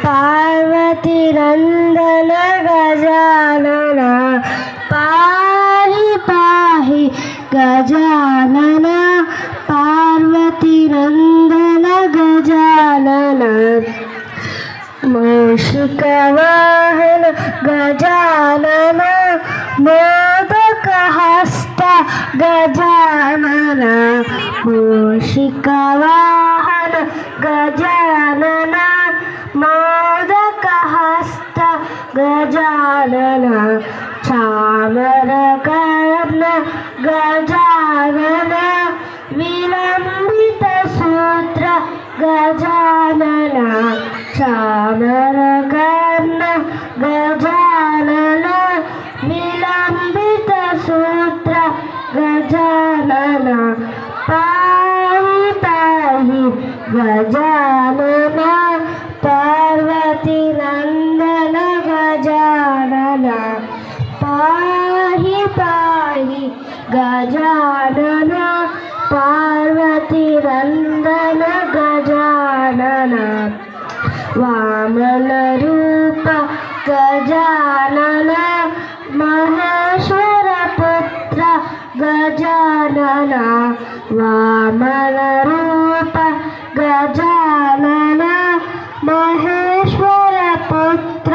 पार्वती नंदन गजानन पाहि पाहि गजानन पार्वती नंदन गजानन मूषिकवाहन गजानन मोदकहस्त गजानन मूषिकवाहन गजानन मोदकहस्त गजानन चामरकर्ण गजानन विलम्बितसूत्र गजानन चामरकर्ण गजानन विलम्बितसूत्र गजानन पाहि पाहि गजानन पार्वती नंदन गजानन पाहि पाहि गजानन पार्वती नंदन गजानन वामन रूप गजानन महेश्वर पुत्र गजानन वामन रूप गजानन महेश्वर पुत्र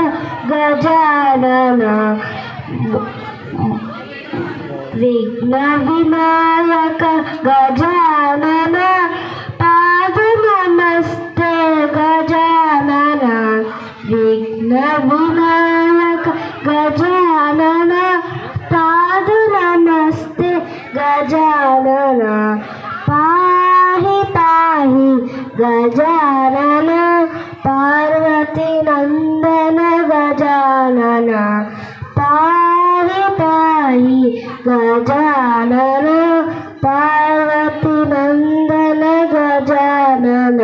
गजानन विघ्न विनायक गजानन पाद नमस्ते गजानन विघ्न विनायक गजानन पाद नमस्ते गजानन पाहि पाहि गजानन पार्वती नंदन गजानन पाहि पाहि गजानन पार्वती नंदन गजानन।